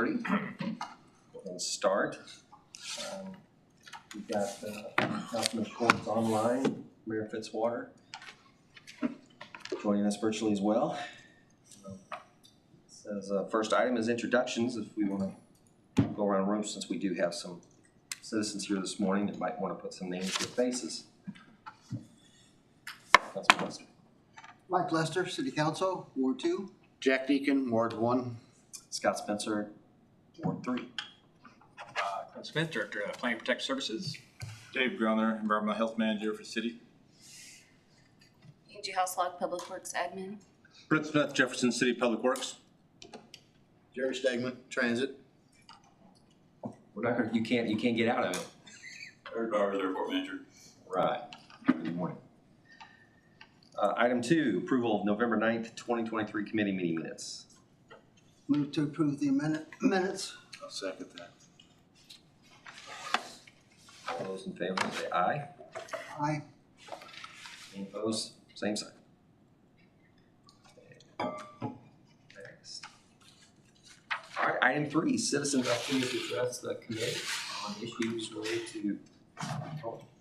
6:30. We'll start. We've got Councilman Schwartz online, Mayor Fitzwater joining us virtually as well. Says first item is introductions. If we want to go around the room, since we do have some citizens here this morning that might want to put some names with faces. Councilman Lester. Mike Lester, City Council, Ward 2. Jack Deacon, Ward 1. Scott Spencer, Ward 3. Clint Smith, Director of Planning Protect Services. Dave Grunner, Environmental Health Manager for the city. Angie Houselog, Public Works Admin. Brett Smith, Jefferson City Public Works. Jerry Stegman, Transit. We're not gonna, you can't get out of it. Eric Bowers, Airport Manager. Right. Good morning. Item 2, approval of November 9th, 2023 committee meeting minutes. Move to approve the minutes. I'll second that. All those in favor say aye. Aye. Any opposed? Same sign. Next. All right, item 3, citizens' opportunity to address the committee on issues related to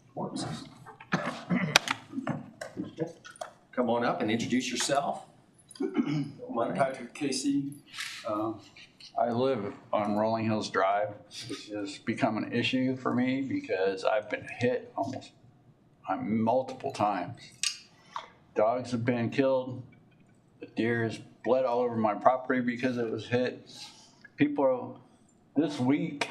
performances. Come on up and introduce yourself. I'm Patrick Casey. I live on Rolling Hills Drive, which has become an issue for me because I've been hit multiple times. Dogs have been killed. The deer has bled all over my property because it was hit. This week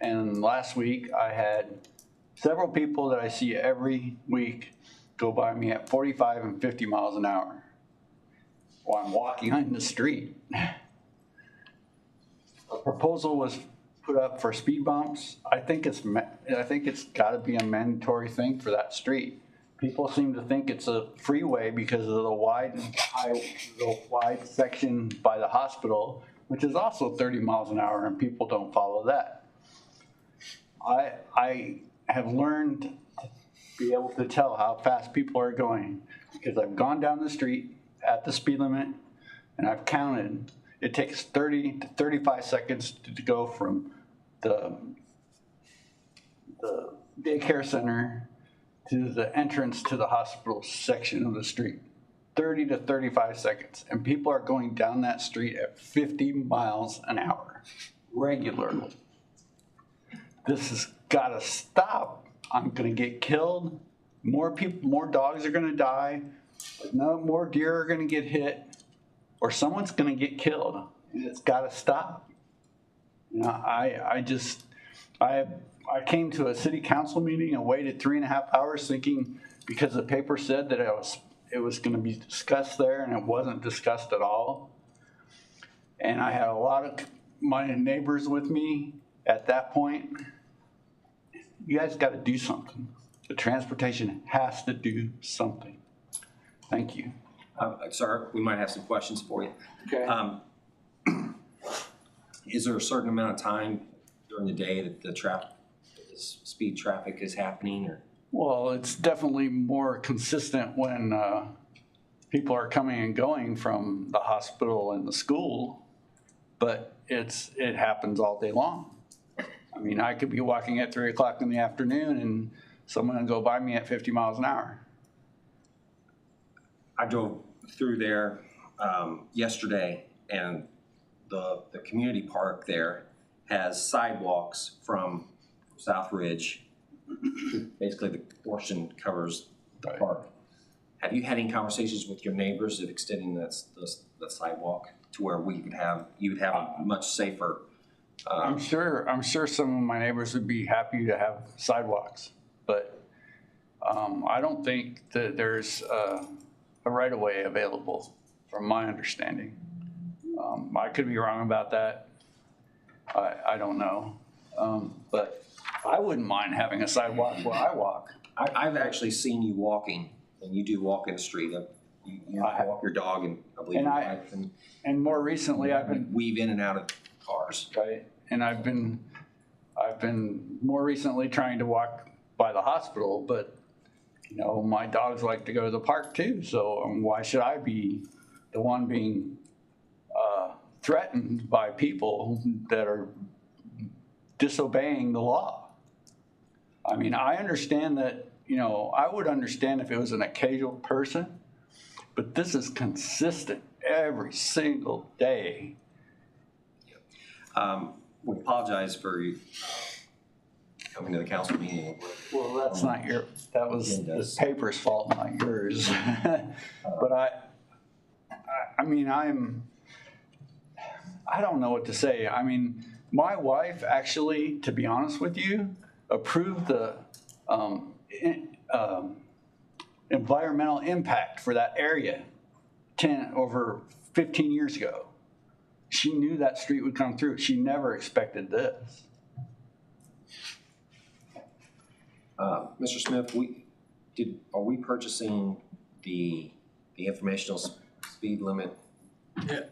and last week, I had several people that I see every week go by me at 45 and 50 miles an hour while I'm walking on the street. A proposal was put up for speed bumps. I think it's got to be a mandatory thing for that street. People seem to think it's a freeway because of the wide section by the hospital, which is also 30 miles an hour, and people don't follow that. I have learned to be able to tell how fast people are going because I've gone down the street at the speed limit and I've counted. It takes 30 to 35 seconds to go from the daycare center to the entrance to the hospital section of the street. 30 to 35 seconds. And people are going down that street at 50 miles an hour regularly. This has got to stop. I'm going to get killed. More dogs are going to die. No more deer are going to get hit. Or someone's going to get killed. And it's got to stop. You know, I came to a city council meeting and waited 3.5 hours thinking because the paper said that it was going to be discussed there, and it wasn't discussed at all. And I had a lot of my neighbors with me at that point. You guys got to do something. The transportation has to do something. Thank you. Sir, we might have some questions for you. Okay. Is there a certain amount of time during the day that the speed traffic is happening? Or? Well, it's definitely more consistent when people are coming and going from the hospital and the school, but it happens all day long. I mean, I could be walking at 3 o'clock in the afternoon and someone will go by me at 50 miles an hour. I drove through there yesterday, and the community park there has sidewalks from South Ridge. Basically, the portion covers the park. Have you had any conversations with your neighbors of extending the sidewalk to where you would have a much safer? I'm sure some of my neighbors would be happy to have sidewalks, but I don't think that there's a right-of-way available, from my understanding. I could be wrong about that. I don't know, but I wouldn't mind having a sidewalk where I walk. I've actually seen you walking, and you do walk in the street. You walk your dog, and I believe your wife. And more recently, I've been weave in and out of cars. Right, and I've been more recently trying to walk by the hospital, but you know, my dogs like to go to the park too. So why should I be the one being threatened by people that are disobeying the law. I mean, I understand that, you know, I would understand if it was an occasional person, but this is consistent every single day. We apologize for you coming to the council meeting. Well, that's not that was the paper's fault, not yours. But I mean, I don't know what to say. I mean, my wife actually, to be honest with you, approved the environmental impact for that area over 15 years ago. She knew that street would come through. She never expected this. Mr. Smith, are we purchasing the informational speed limit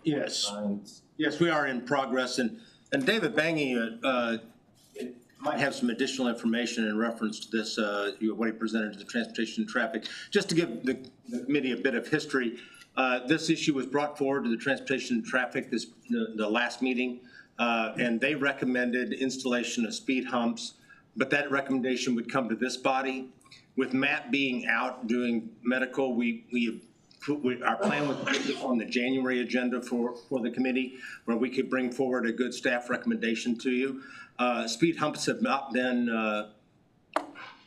Yes, signs? yes, we are in progress, and David Bangy might have some additional information in reference to this, what he presented to the Transportation and Traffic. Just to give the committee a bit of history, this issue was brought forward to the Transportation and Traffic the last meeting, and they recommended installation of speed humps, but that recommendation would come to this body. With Matt being out doing medical, our plan was to put this on the January agenda for the committee, where we could bring forward a good staff recommendation to you. Speed humps have not been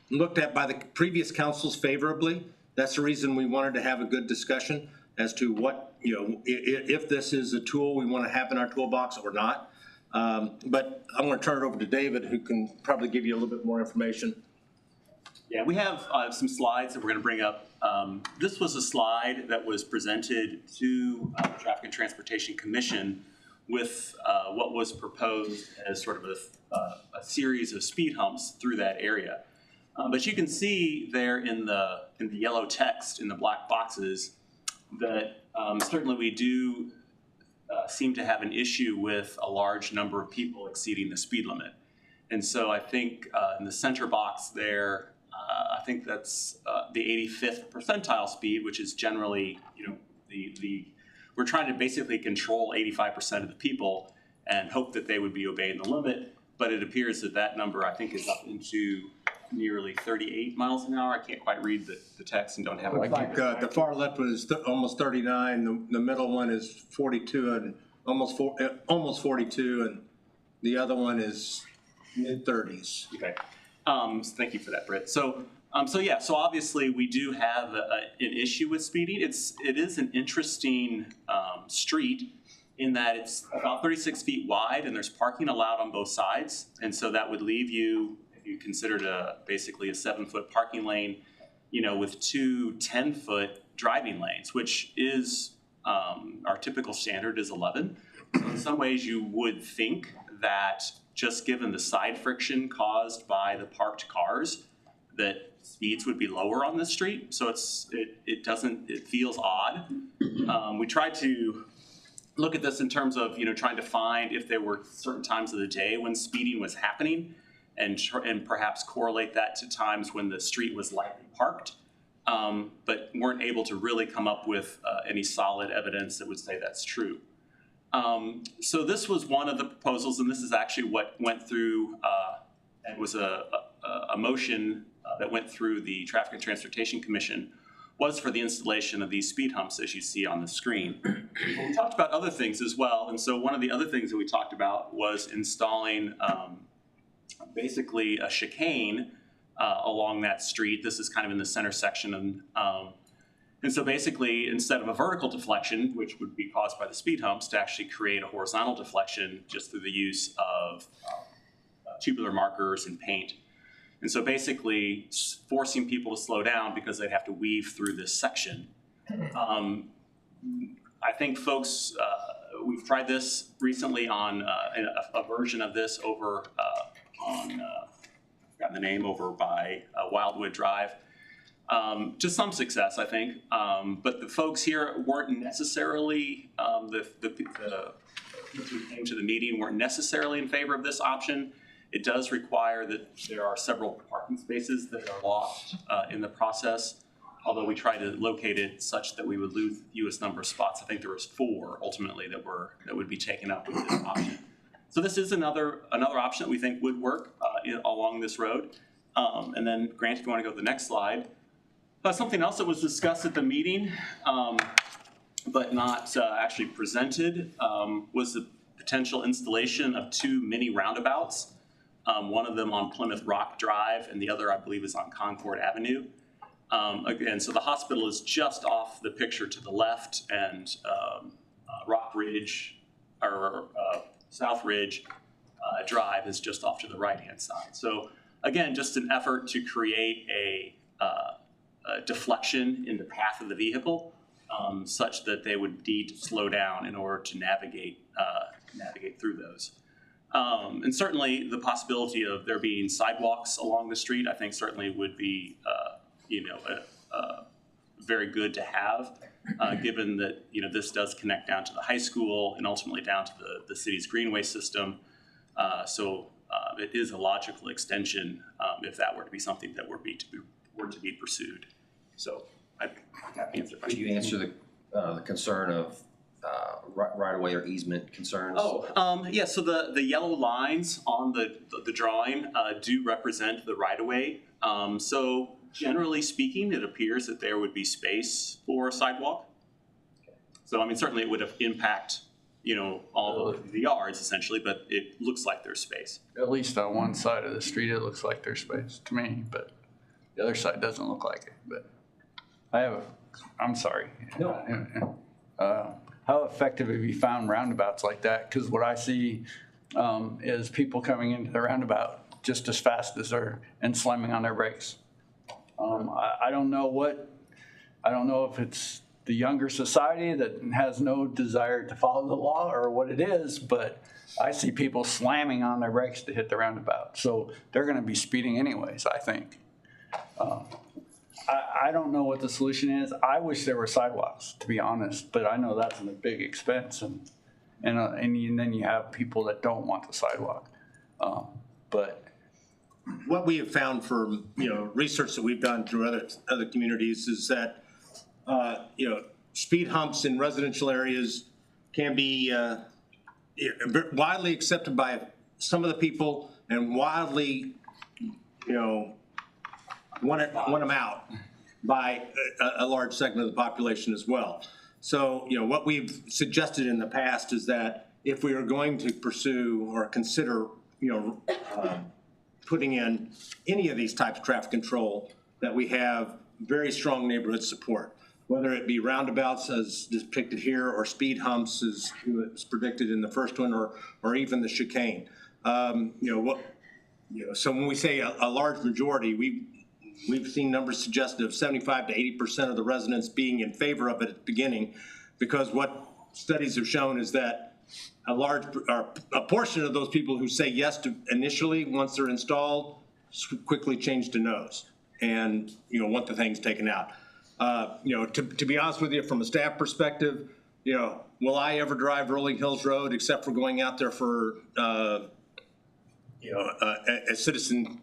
looked at by the previous councils favorably. That's the reason we wanted to have a good discussion as to what, you know, if this is a tool we want to have in our toolbox or not. But I'm going to turn it over to David, who can probably give you a little bit more information. Yeah, we have some slides that we're going to bring up. This was a slide that was presented to the Traffic and Transportation Commission with what was proposed as sort of a series of speed humps through that area. But you can see there in the yellow text in the black boxes that certainly we do seem to have an issue with a large number of people exceeding the speed limit. And so I think in the center box there, I think that's the 85th percentile speed, which is generally, you know, we're trying to basically control 85% of the people and hope that they would be obeying the limit. But it appears that that number, I think, is up into nearly 38 miles an hour. I can't quite read the text and don't have it. The far left one is almost 39. The middle one is 42 and almost 42, and the other one is mid-30s. Okay. So thank you for that, Britt. So obviously we do have an issue with speeding. It is an interesting street in that it's about 36 feet wide and there's parking allowed on both sides. And so that would leave you, if you considered basically a 7-foot parking lane, you know, with two 10-foot driving lanes, which is our typical standard is 11. So in some ways you would think that just given the side friction caused by the parked cars, that speeds would be lower on this street. So it feels odd. We tried to look at this in terms of, you know, trying to find if there were certain times of the day when speeding was happening and perhaps correlate that to times when the street was lightly parked, but weren't able to really come up with any solid evidence that would say that's true. So this was one of the proposals, and this is actually what went through, it was a motion that went through the Traffic and Transportation Commission, was for the installation of these speed humps as you see on the screen. We talked about other things as well, and so one of the other things that we talked about was installing basically a chicane along that street. This is kind of in the center section, and so basically, instead of a vertical deflection, which would be caused by the speed humps, to actually create a horizontal deflection just through the use of tubular markers and paint. And so basically, forcing people to slow down because they'd have to weave through this section. I think folks, we've tried this recently on a version of this over on, I've forgotten the name, over by Wildwood Drive. To some success, I think, but the folks here weren't necessarily, the people who came to the meeting weren't necessarily in favor of this option. It does require that there are several parking spaces that are lost in the process. although we tried to locate it such that we would lose US number of spots. I think there was 4 ultimately that would be taken up with this option. So this is another option that we think would work along this road. And then Grant, if you want to go to the next slide. Something else that was discussed at the meeting, but not actually presented, was the potential installation of 2 mini roundabouts. One of them on Plymouth Rock Drive and the other, I believe, is on Concord Avenue. Again, so the hospital is just off the picture to the left, and Rock Ridge, or South Ridge Drive is just off to the right-hand side. So again, just an effort to create a deflection in the path of the vehicle, such that they would need to slow down in order to navigate through those. And certainly the possibility of there being sidewalks along the street, I think certainly would be, very good to have, given that, this does connect down to the high school and ultimately down to the city's greenway system. So it is a logical extension if that were to be something that were to be pursued. So I answer the Could question. you answer the concern of right-of-way or easement concerns? Yeah, so the yellow lines on the drawing do represent the right-of-way. So generally speaking, it appears that there would be space for a sidewalk. So, I mean, certainly it would have impact, all of the yards essentially, but it looks like there's space. At least on one side of the street, it looks like there's space to me, but the other side doesn't look like it. But I'm sorry. No. How effective have you found roundabouts like that? Because what I see is people coming into the roundabout just as fast as and slamming on their brakes. I don't know if it's the younger society that has no desire to follow the law or what it is, but I see people slamming on their brakes to hit the roundabout. So they're going to be speeding anyways, I think. I don't know what the solution is. I wish there were sidewalks, to be honest, but I know that's a big expense, and then you have people that don't want the sidewalk. But What we have found from, research that we've done through other communities is that, speed humps in residential areas can be widely accepted by some of the people and wildly, want them out by a large segment of the population as well. So, what we've suggested in the past is that if we are going to pursue or consider, putting in any of these types of traffic control, that we have very strong neighborhood support, whether it be roundabouts as depicted here or speed humps as was predicted in the first one, or even the chicane. So when we say a large majority, we've seen numbers suggested of 75 to 80% of the residents being in favor of it at the beginning, because what studies have shown is that a portion of those people who say yes to initially, once they're installed, quickly change to no's and, want the things taken out. To be honest with you, from a staff perspective, will I ever drive Rolling Hills Road except for going out there for, a citizen,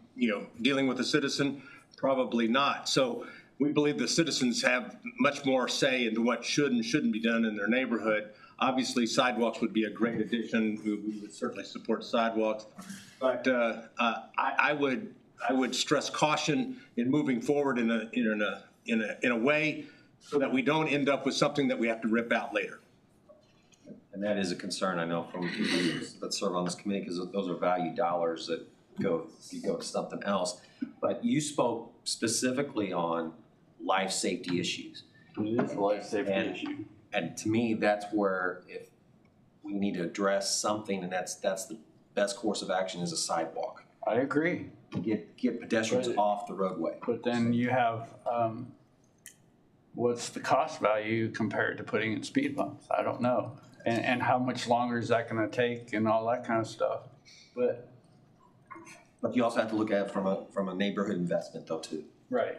dealing with a citizen? Probably not. So we believe the citizens have much more say into what should and shouldn't be done in their neighborhood. Obviously, sidewalks would be a great addition. We would certainly support sidewalks. But I would stress caution in moving forward in a way so that we don't end up with something that we have to rip out later. And that is a concern, I know, from people that serve on this committee, because those are value dollars that go to something else. But you spoke specifically on life safety issues. it is a life safety issue. And to me, that's where if we need to address something, and that's the best course of action is a sidewalk. I agree. Get pedestrians off the roadway. But then you have, what's the cost value compared to putting in speed bumps? I don't know. And how much longer is that gonna take and all that kind of stuff. But you also have to look at it from a neighborhood investment though too. right.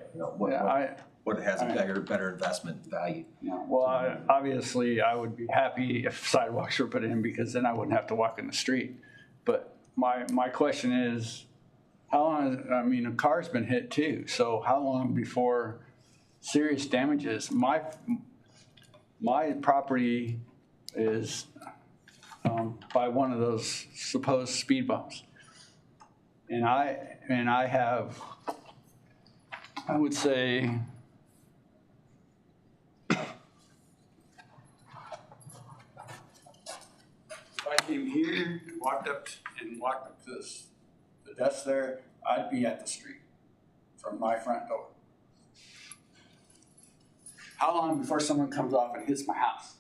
What has a better investment value. Well, obviously, I would be happy if sidewalks were put in, because then I wouldn't have to walk in the street. But my question is, how long, a car's been hit too, so how long before serious damages. My property is by one of those supposed speed bumps. And I have, I would say, if I came here and walked up to the desk there, I'd be at the street from my front door. How long before someone comes off and hits my house?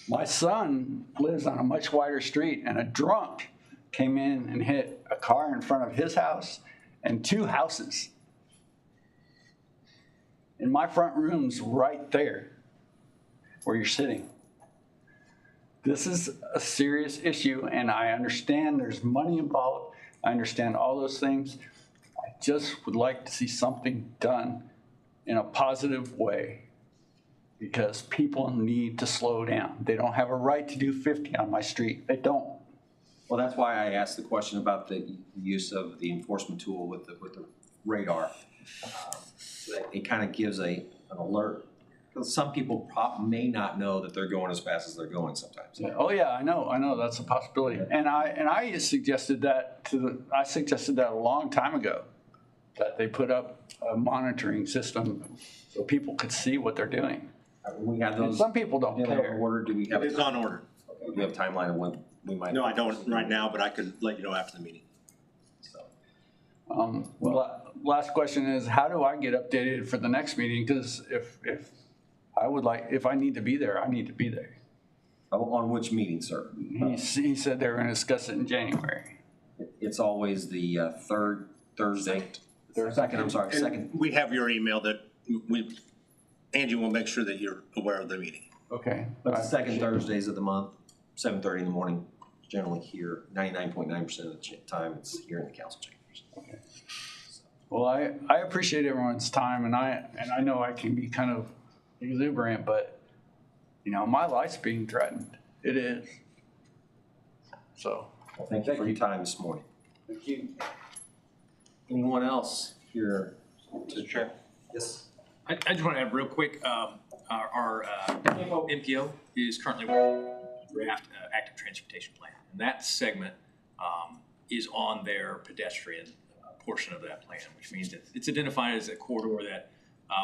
My son lives on a much wider street, and a drunk came in and hit a car in front of his house and 2 houses. And my front room's right there where you're sitting. This is a serious issue, and I understand there's money involved. I understand all those things. I just would like to see something done in a positive way, because people need to slow down. They don't have a right to do 50 on my street. They don't. Well, that's why I asked the question about the use of the enforcement tool with the radar. It kind of gives an alert. Because some people may not know that they're going as fast as they're going sometimes. Yeah. Oh yeah, I know that's a possibility. And I suggested that a long time ago, that they put up a monitoring system so people could see what they're doing. We have And those. some people don't in care. order. Do we have? It's on order. Do we have a timeline of when we might? No, I don't right now, but I can let you know after the meeting. So. Last question is, how do I get updated for the next meeting? Because if I need to be there, I need to be there. On which meeting, sir? He said they were going to discuss it in January. It's always the third Thursday. Second. I'm sorry. Second. We have your email that Angie will make sure that you're aware of the meeting. Okay. But the second Thursdays of the month, 7:30 in the morning, generally here. 99.9% of the time, it's here in the council chambers. Okay. Well, I appreciate everyone's time, and I know I can be kind of exuberant, but my life's being threatened. It is. So. Well, thank you for your time this morning. Thank you. Anyone else here? Mr. Chair. Yes. I just want to add real quick, our MPO is currently working on a draft active transportation plan. And that segment is on their pedestrian portion of that plan, which means that it's identified as a corridor that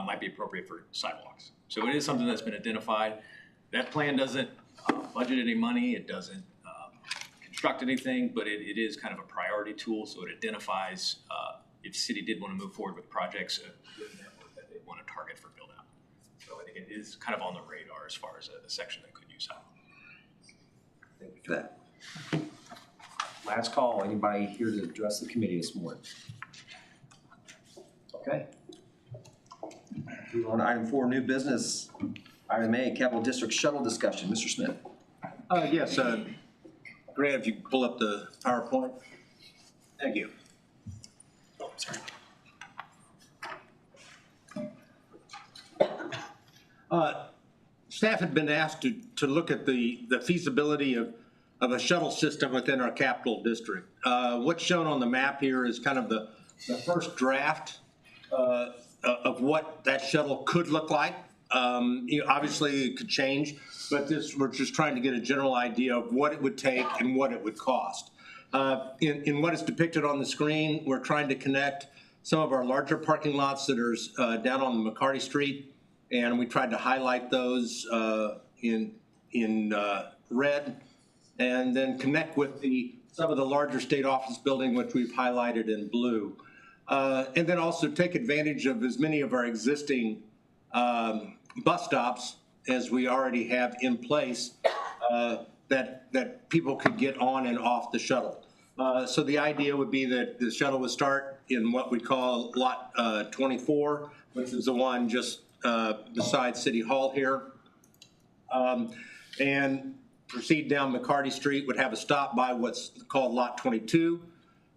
might be appropriate for sidewalks. So it is something that's been identified. That plan doesn't budget any money. It doesn't construct anything, but it is kind of a priority tool. So it identifies if the city did want to move forward with projects, network that they want to target for build out. So I think it is kind of on the radar as far as a section that could use that. Thank you for that. Last call. Anybody here to address the committee this morning? Okay. Move on to item 4, new business. Item A, Capital District shuttle discussion. Mr. Smith. Yes, Grant, if you could pull up the PowerPoint. Thank you. Oh, sorry. Staff had been asked to look at the feasibility of a shuttle system within our capital district. What's shown on the map here is kind of the first draft of what that shuttle could look like. Obviously, it could change, but we're just trying to get a general idea of what it would take and what it would cost. In what is depicted on the screen, we're trying to connect some of our larger parking lots that are down on McCarty Street, and we tried to highlight those in red, and then connect with some of the larger state office building, which we've highlighted in blue. And then also take advantage of as many of our existing bus stops as we already have in place that people could get on and off the shuttle. So the idea would be that the shuttle would start in what we call lot 24, which is the one just beside City Hall here, and proceed down McCarty Street, would have a stop by what's called lot 22.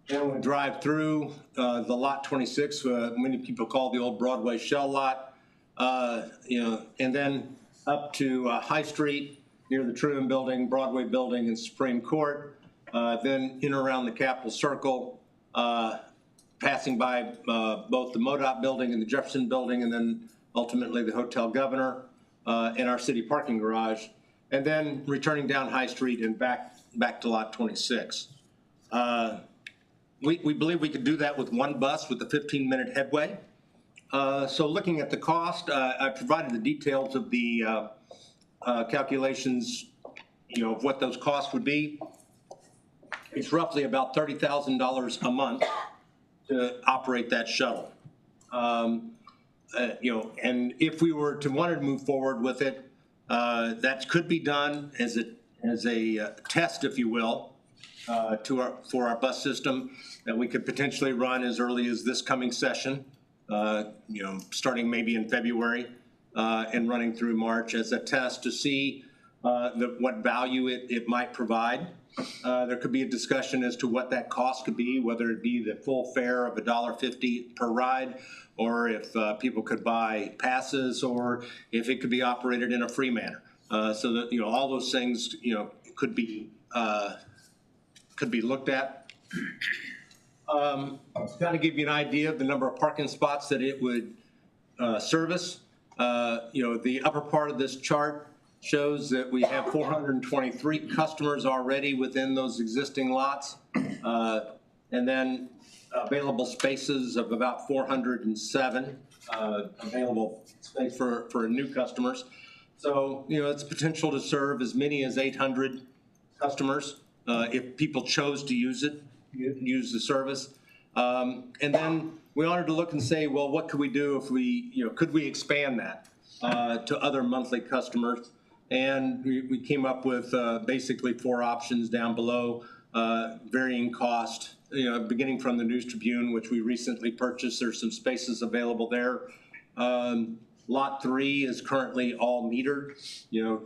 Then would drive through the lot 26, many people call the old Broadway Shell lot, and then up to High Street near the Truman Building, Broadway Building, and Supreme Court. Then in and around the Capitol Circle, passing by both the MoDOT building and the Jefferson building, and then ultimately the Hotel Governor, and our city parking garage, and then returning down High Street and back to lot 26. We believe we could do that with one bus with a 15-minute headway. So looking at the cost, I provided the details of the calculations, of what those costs would be. It's roughly about $30,000 a month to operate that shuttle. And if we were to want to move forward with it, that could be done as a test, if you will, for our bus system that we could potentially run as early as this coming session, starting maybe in February and running through March as a test to see what value it might provide. There could be a discussion as to what that cost could be, whether it be the full fare of $1.50 per ride, or if people could buy passes, or if it could be operated in a free manner. So that, all those things, could be looked at. To kind of give you an idea of the number of parking spots that it would service, the upper part of this chart shows that we have 423 customers already within those existing lots, and then available spaces of about 407 available space for new customers. So, it's potential to serve as many as 800 customers if people chose to use the service. And then we wanted to look and say, well, what could we do if could we expand that to other monthly customers? And we came up with basically 4 options down below, varying cost, beginning from the News Tribune, which we recently purchased. There's some spaces available there. Lot 3 is currently all metered.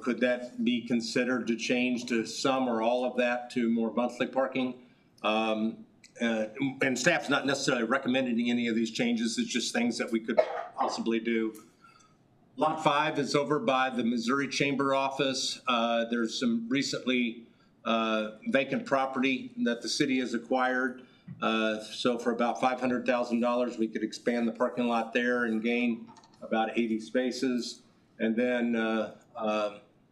Could that be considered to change to some or all of that to more monthly parking? And staff's not necessarily recommending any of these changes. It's just things that we could possibly do. Lot 5 is over by the Missouri Chamber office. There's some recently vacant property that the city has acquired. So for about $500,000, we could expand the parking lot there and gain about 80 spaces. And then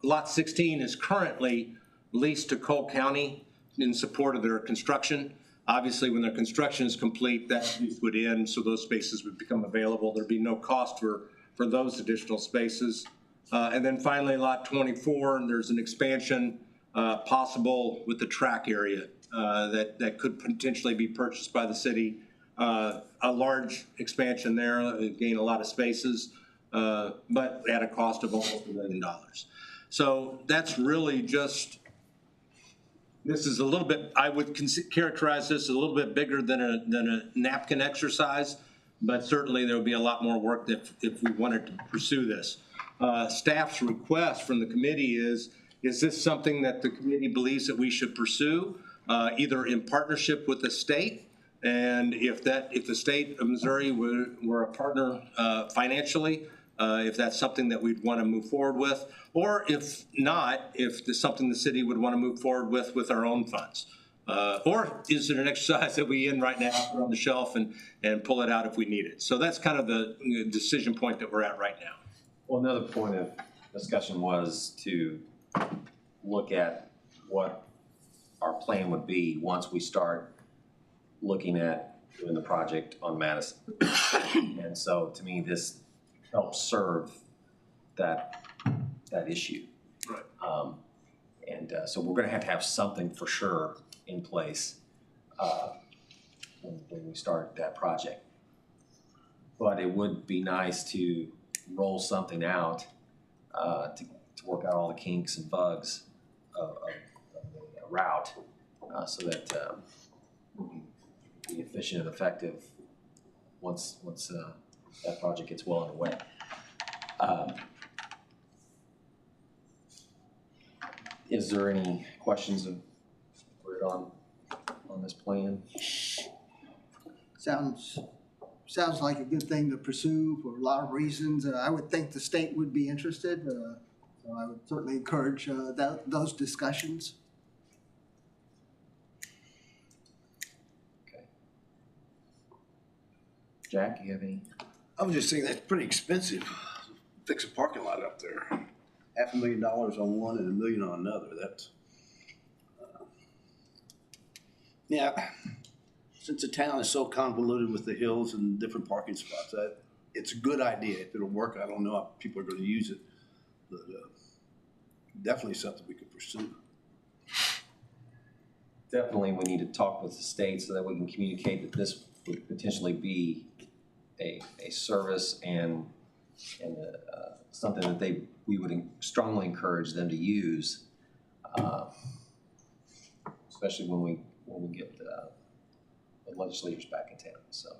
Lot 16 is currently leased to Cole County in support of their construction. Obviously, when their construction is complete, that lease would end, so those spaces would become available. There'd be no cost for those additional spaces. And then finally, Lot 24, and there's an expansion possible with the track area that could potentially be purchased by the city. A large expansion there, gain a lot of spaces, but at a cost of almost $1 million. So that's really just, this is a little bit, I would characterize this as a little bit bigger than a napkin exercise, but certainly there will be a lot more work if we wanted to pursue this. Staff's request from the committee is this something that the committee believes that we should pursue, either in partnership with the state, and if the state of Missouri were a partner financially, if that's something that we'd want to move forward with, or if not, if it's something the city would want to move forward with our own funds. Or is it an exercise that we in right now, put on the shelf and pull it out if we need it? So that's kind of the decision point that we're at right now. Well, another point of discussion was to look at what our plan would be once we start looking at doing the project on Madison. And so to me, this helps serve that issue. Right. So we're going to have something for sure in place when we start that project. But it would be nice to roll something out to work out all the kinks and bugs of the route so that we can be efficient and effective once that project gets well underway. Is there any questions on this plan? Sounds like a good thing to pursue for a lot of reasons. I would think the state would be interested. So I would certainly encourage those discussions. Okay. Jack, you have any I was just thinking, that's pretty expensive. Fix a parking lot up there. $500,000 on one and $1 million on another. That's, yeah. Since the town is so convoluted with the hills and different parking spots, it's a good idea. If it'll work, I don't know how people are gonna use it, but, definitely something we could pursue. Definitely, we need to talk with the state so that we can communicate that this would potentially be a service and something that we would strongly encourage them to use, especially when we get the legislators back in town. So,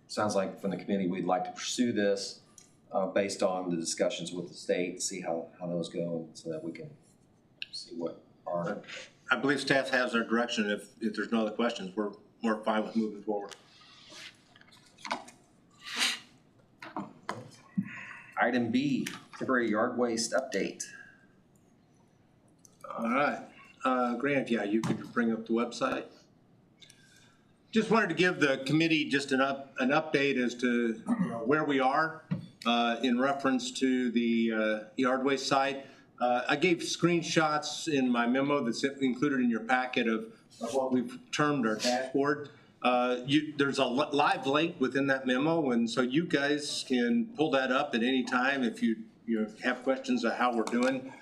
sounds like from the committee we'd like to pursue this based on the discussions with the state, see how those go, so that we can see what our. I believe staff has our direction. If there's no other questions, we're fine with moving forward. Item B, temporary yard waste update. All right, Grant, yeah, you could bring up the website. Just wanted to give the committee just an update as to where we are in reference to the yard waste site. I gave screenshots in my memo that's included in your packet of what we've termed our dashboard. There's a live link within that memo, and so you guys can pull that up at any time if you have questions of how we're doing.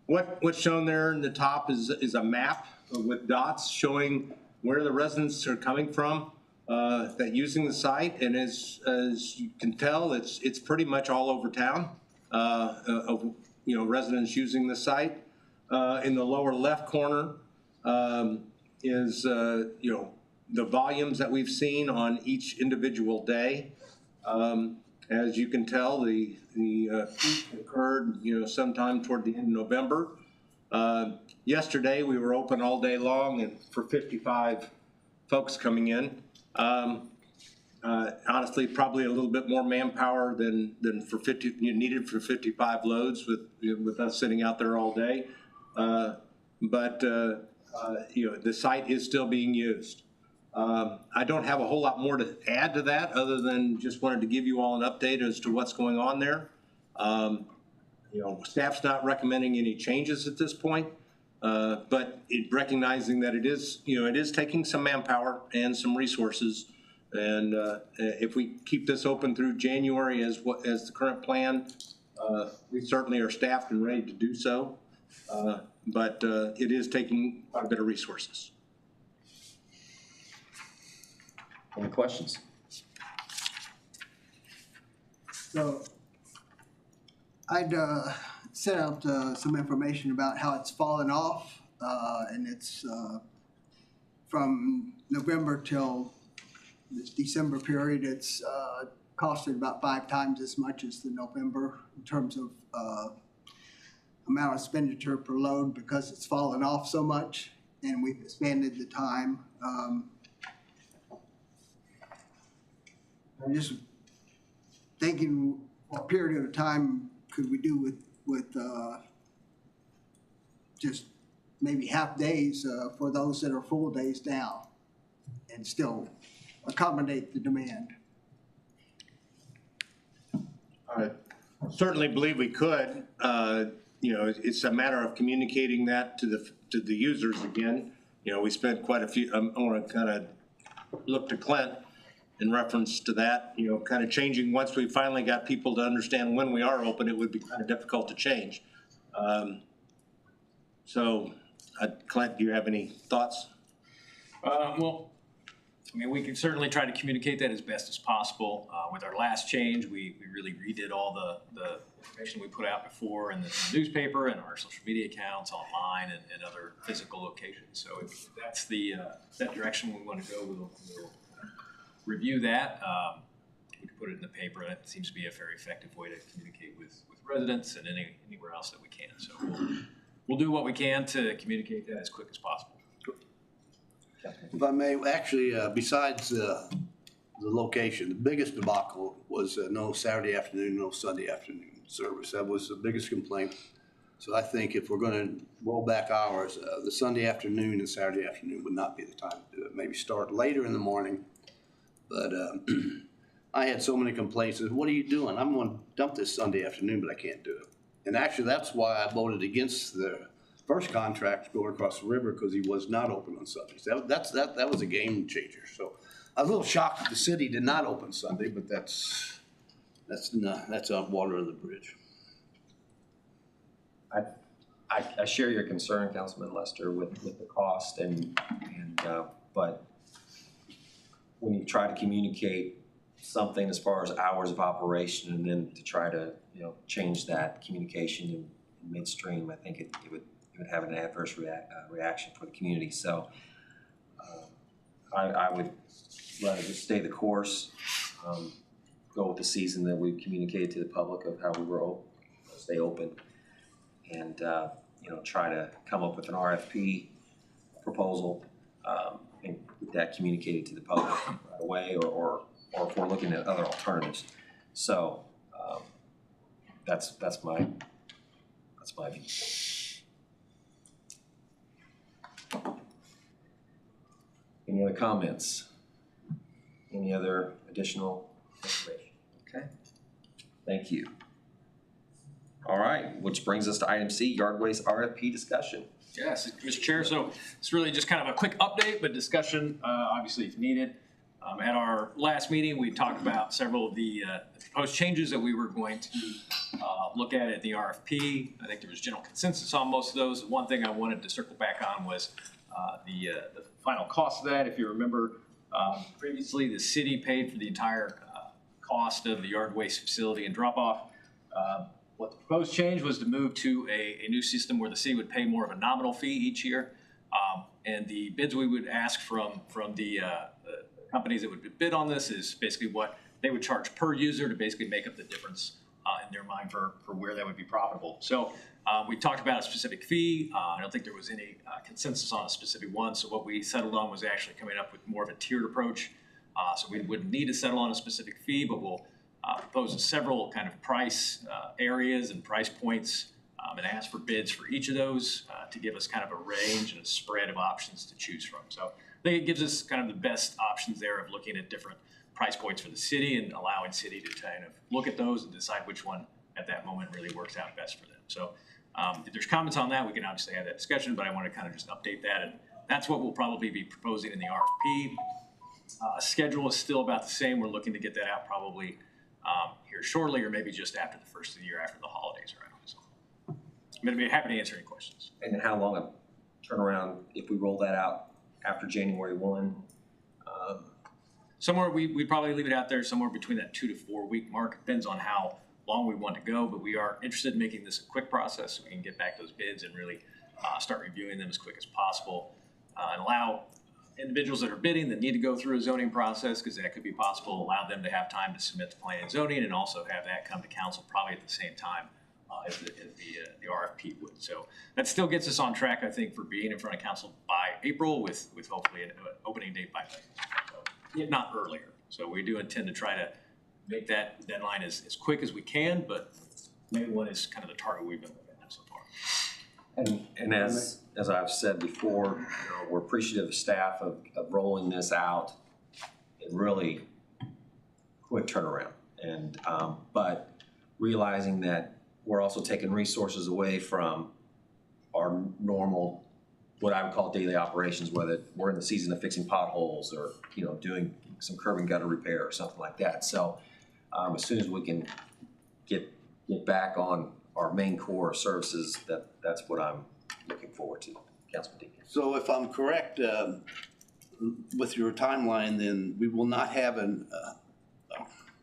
What's shown there in the top is a map with dots showing where the residents are coming from that using the site, and as you can tell, it's pretty much all over town of residents using the site. In the lower left corner is the volumes that we've seen on each individual day. As you can tell, the peak occurred sometime toward the end of November. Yesterday we were open all day long and for 55 folks coming in. Honestly, probably a little bit more manpower than for needed for 55 loads with us sitting out there all day. But the site is still being used. I don't have a whole lot more to add to that other than just wanted to give you all an update as to what's going on there. Staff's not recommending any changes at this point, but recognizing that it is taking some manpower and some resources. And if we keep this open through January as the current plan, we certainly are staffed and ready to do so. But it is taking quite a bit of resources. Any questions? So I'd sent out some information about how it's fallen off, and it's from November till this December period, it's costed about 5 times as much as the November in terms of amount of expenditure per load, because it's fallen off so much and we've expanded the time. I'm just thinking, what period of time could we do with just maybe half days for those that are full days now, and still accommodate the demand? I certainly believe we could. It's a matter of communicating that to the users again. We spent quite a few. I want to kind of look to Clint in reference to that. Kind of changing once we finally got people to understand when we are open, it would be kind of difficult to change. Clint, do you have any thoughts? We can certainly try to communicate that as best as possible. With our last change, we really redid all the information we put out before in the newspaper and our social media accounts, online, and other physical locations. So if that's that direction we want to go, we'll review that. We can put it in the paper. That seems to be a very effective way to communicate with residents and anywhere else that we can. So we'll do what we can to communicate that as quick as possible. If I may, actually, besides the location, the biggest debacle was no Saturday afternoon, no Sunday afternoon service. That was the biggest complaint. So I think if we're going to roll back hours, the Sunday afternoon and Saturday afternoon would not be the time to do it. Maybe start later in the morning But I had so many complaints. What are you doing? I'm going to dump this Sunday afternoon, but I can't do it. And actually, that's why I voted against the first contract going across the river, because he was not open on Sundays. That was a game changer. So I was a little shocked that the city did not open Sunday, but that's water on the bridge. I share your concern, Councilman Lester, with the cost but when you try to communicate something as far as hours of operation and then to try to, change that communication in midstream, I think it would have an adverse reaction for the community. So I would rather just stay the course, go with the season that we communicated to the public of how we were stay open, and try to come up with an RFP proposal and get that communicated to the public right away, or if we're looking at other alternatives. So that's my view. Any other comments? Any other additional information? Okay. Thank you. All right, which brings us to item C, yard waste RFP discussion. Yes, Mr. Chair, so it's really just kind of a quick update, but discussion obviously if needed. At our last meeting, we talked about several of the proposed changes that we were going to look at the RFP. I think there was general consensus on most of those. One thing I wanted to circle back on was the final cost of that. If you remember, previously the city paid for the entire cost of the yard waste facility and drop-off. What the proposed change was to move to a new system where the city would pay more of a nominal fee each year. And the bids we would ask from the companies that would bid on this is basically what they would charge per user to basically make up the difference in their mind for where that would be profitable. So we talked about a specific fee. I don't think there was any consensus on a specific one. So what we settled on was actually coming up with more of a tiered approach. So we wouldn't need to settle on a specific fee, but we'll propose several kind of price areas and price points and ask for bids for each of those to give us kind of a range and a spread of options to choose from. So I think it gives us kind of the best options there of looking at different price points for the city and allowing city to kind of look at those and decide which one at that moment really works out best for them. So if there's comments on that, we can obviously have that discussion, but I want to kind of just update that. And that's what we'll probably be proposing in the RFP. Schedule is still about the same. We're looking to get that out probably here shortly, or maybe just after the first of the year, after the holidays are out. So I'm going to be happy to answer any questions. And how long a turnaround if we roll that out after January 1? Somewhere we'd probably leave it out there somewhere between that 2 to 4 week mark. Depends on how long we want to go, but we are interested in making this a quick process so we can get back those bids and really start reviewing them as quick as possible and allow individuals that are bidding that need to go through a zoning process, because that could be possible, allow them to have time to submit to planning and zoning and also have that come to council probably at the same time as the RFP would. So that still gets us on track, I think, for being in front of council by April with hopefully an opening date by May, so, if not earlier. So we do intend to try to make that deadline as quick as we can, but May 1 is kind of the target we've been looking at so far. And as I've said before, we're appreciative of staff of rolling this out in really quick turnaround. And but realizing that we're also taking resources away from our normal, what I would call daily operations, whether we're in the season of fixing potholes or doing some curb and gutter repair or something like that. So as soon as we can get back on our main core of services, that's what I'm looking forward to, Councilman Deacon. So if I'm correct, with your timeline, then we will not have an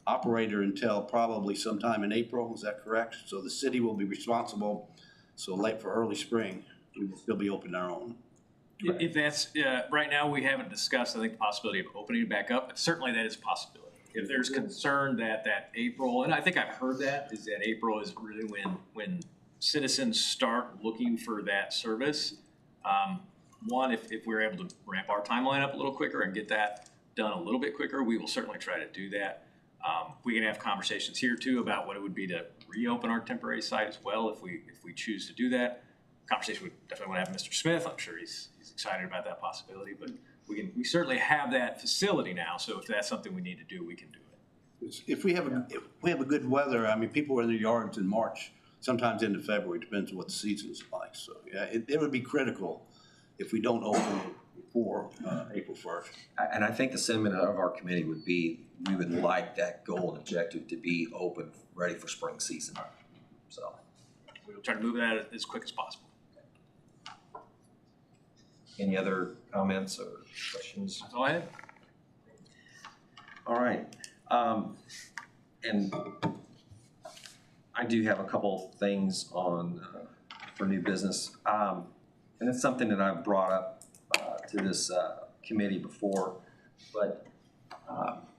operator until probably sometime in April, is that correct? So the city will be responsible, so late for early spring, we will still be open our own. If that's, right now we haven't discussed, I think, the possibility of opening it back up, but certainly that is a possibility. If there's concern that April, and I think I've heard that, is that April is really when citizens start looking for that service. One, if we're able to ramp our timeline up a little quicker and get that done a little bit quicker, we will certainly try to do that. We can have conversations here too about what it would be to reopen our temporary site as well if we choose to do that. Conversation we definitely want to have with Mr. Smith. I'm sure he's excited about that possibility, but we certainly have that facility now, so if that's something we need to do, we can do it. If we have a good weather, I mean, people are in their yards in March, sometimes into February, depends on what the season's like. So, yeah, it would be critical if we don't open it before April 1st. And I think the sentiment of our committee would be, we would like that goal and objective to be open, ready for spring season. So, We'll try to move that as quick as possible. any other comments or questions? That's all I have. All right. And I do have a couple things on for new business. And it's something that I've brought up to this committee before. But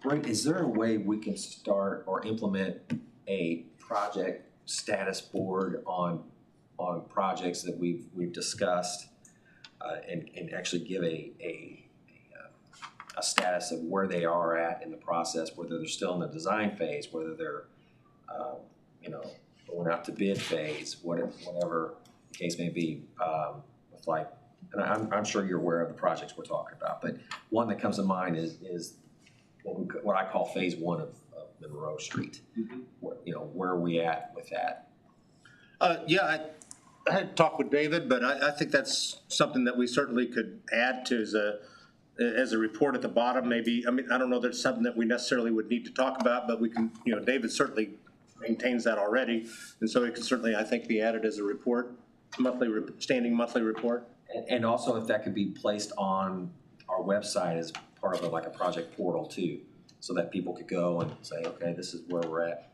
Brent, is there a way we can start or implement a project status board on projects that we've discussed and actually give a status of where they are at in the process, whether they're still in the design phase, whether they're, going out to bid phase, whatever the case may be. With like, and I'm sure you're aware of the projects we're talking about, but one that comes to mind is what I call phase one of Monroe Street. Mm-hmm. Where are we at with that? Yeah, I had talked with David, but I think that's something that we certainly could add to as a report at the bottom, maybe. I mean, I don't know that it's something that we necessarily would need to talk about, but we can, David certainly maintains that already. And so it can certainly, I think, be added as a report, standing monthly report. And also if that could be placed on our website as part of a project portal too, so that people could go and say, okay, this is where we're at.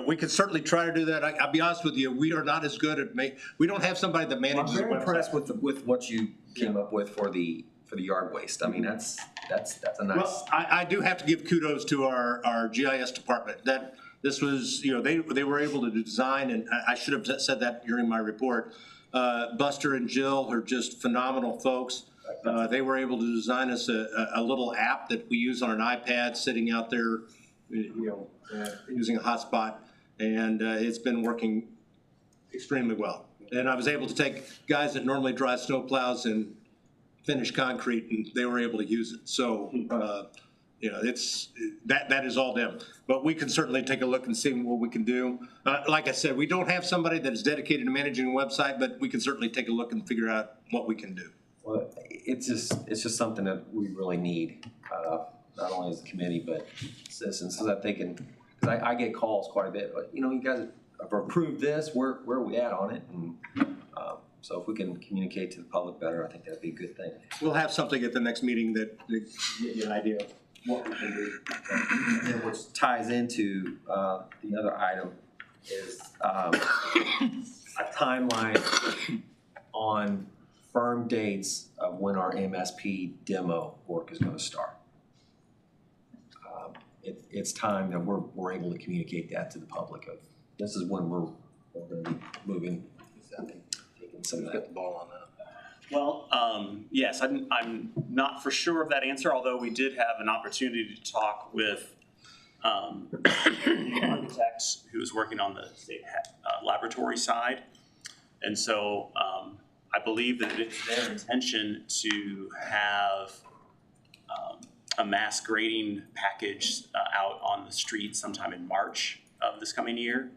We could certainly try to do that. I'll be honest with you, we are not as good at we don't have somebody that manages the website. I'm very impressed with what you came up with for the yard waste. I mean, that's a nice. Well, I do have to give kudos to our GIS department. That this was, they were able to design, and I should have said that during my report. Buster and Jill are just phenomenal folks. They were able to design us a little app that we use on an iPad sitting out there, using a hotspot, and it's been working extremely well. And I was able to take guys that normally drive snowplows and finish concrete, and they were able to use it. So, it's that is all them. But we can certainly take a look and see what we can do. Like I said, we don't have somebody that is dedicated to managing a website, but we can certainly take a look and figure out what we can do. Well, it's just something that we really need, not only as a committee, but citizens, so that they can, because I get calls quite a bit, but you guys have approved this, where are we at on it? And so if we can communicate to the public better, I think that'd be a good thing. We'll have something at the next meeting that gives you an idea of what we can do. And which ties into the other item is a timeline on firm dates of when our MSP demo work is going to start. It's time that we're able to communicate that to the public of this is when we're going to be moving, taking some of that ball on that. Well, yes, I'm not for sure of that answer, although we did have an opportunity to talk with the architect who was working on the state laboratory side. And so I believe that it's their intention to have a mass grading package out on the street sometime in March of this coming year,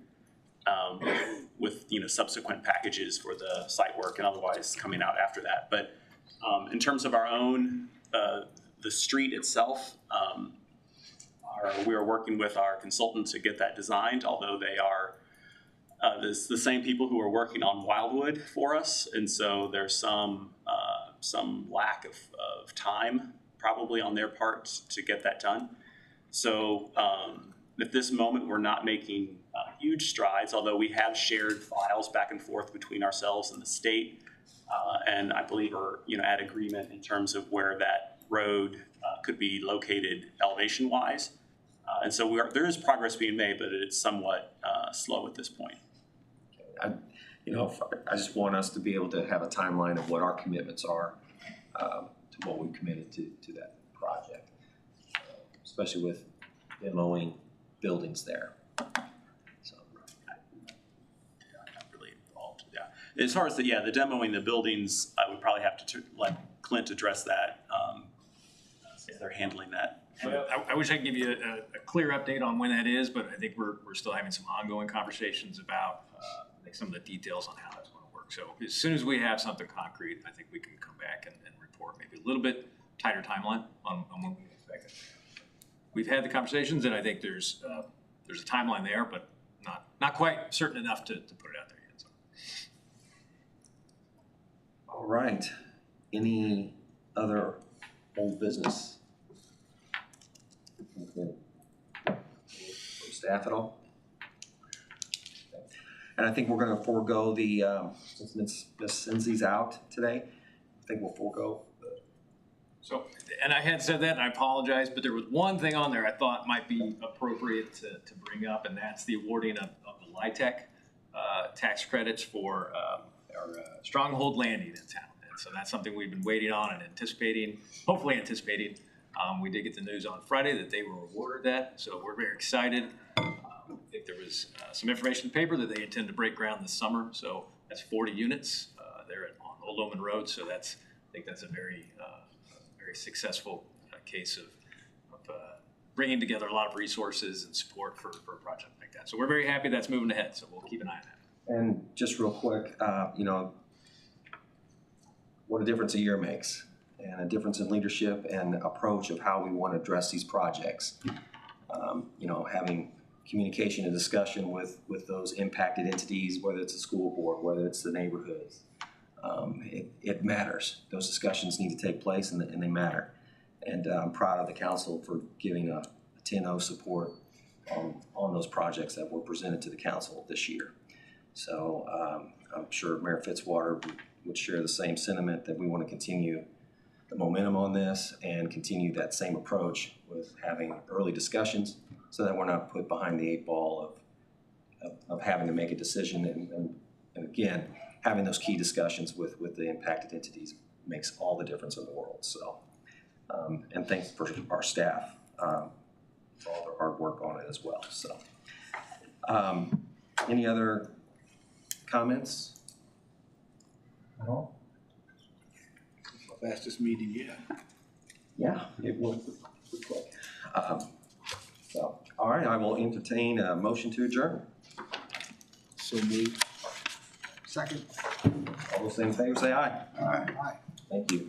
with subsequent packages for the site work and otherwise coming out after that. But in terms of our own the street itself, we are working with our consultant to get that designed, although they are the same people who are working on Wildwood for us, and so there's some lack of time probably on their part to get that done. So at this moment, we're not making huge strides, although we have shared files back and forth between ourselves and the state, and I believe are at agreement in terms of where that road could be located elevation-wise. And so there is progress being made, but it's somewhat slow at this point. I just want us to be able to have a timeline of what our commitments are to what we committed to that project, especially with demoing buildings there. So, I'm not really involved. Yeah, As far as the demoing the buildings, I would probably have to let Clint address that. They're handling that. I wish I could give you a clear update on when that is, but I think we're still having some ongoing conversations about, I think, some of the details on how that's going to work. So as soon as we have something concrete, I think we can come back and report maybe a little bit tighter timeline on when we expect it. We've had the conversations, and I think there's a timeline there, but not quite certain enough to put it out there yet. So. All right. Any other old business? From staff at all? And I think we're going to forego the, since Ms. Sinzi's out today, I think we'll forego. So, and I had said that, and I apologize, but there was one thing on there I thought might be appropriate to bring up, and that's the awarding of the LIHTC tax credits for our stronghold landing in town. And so that's something we've been waiting on and hopefully anticipating. We did get the news on Friday that they were awarded that, so we're very excited. I think there was some information in the paper that they intend to break ground this summer, so that's 40 units there on Old Omen Road. So I think that's a very successful case of bringing together a lot of resources and support for a project like that. So we're very happy that's moving ahead. So we'll keep an eye on that. And just real quick, what a difference a year makes, and a difference in leadership and approach of how we want to address these projects. Having communication and discussion with those impacted entities, whether it's the school board, whether it's the neighborhoods. It matters. Those discussions need to take place, and they matter. And I'm proud of the council for giving a 10-0 support on those projects that were presented to the council this year. So I'm sure Mayor Fitzwater would share the same sentiment that we want to continue the momentum on this and continue that same approach with having early discussions so that we're not put behind the 8 ball of having to make a decision. And again, having those key discussions with the impacted entities makes all the difference in the world. So, and thanks for our staff for all their hard work on it as well. So, any other comments at all? Fastest meeting yet. Yeah, it was quick. All right, I will entertain a motion to adjourn. So moved. Second. All those in favor say aye. Aye. Thank you.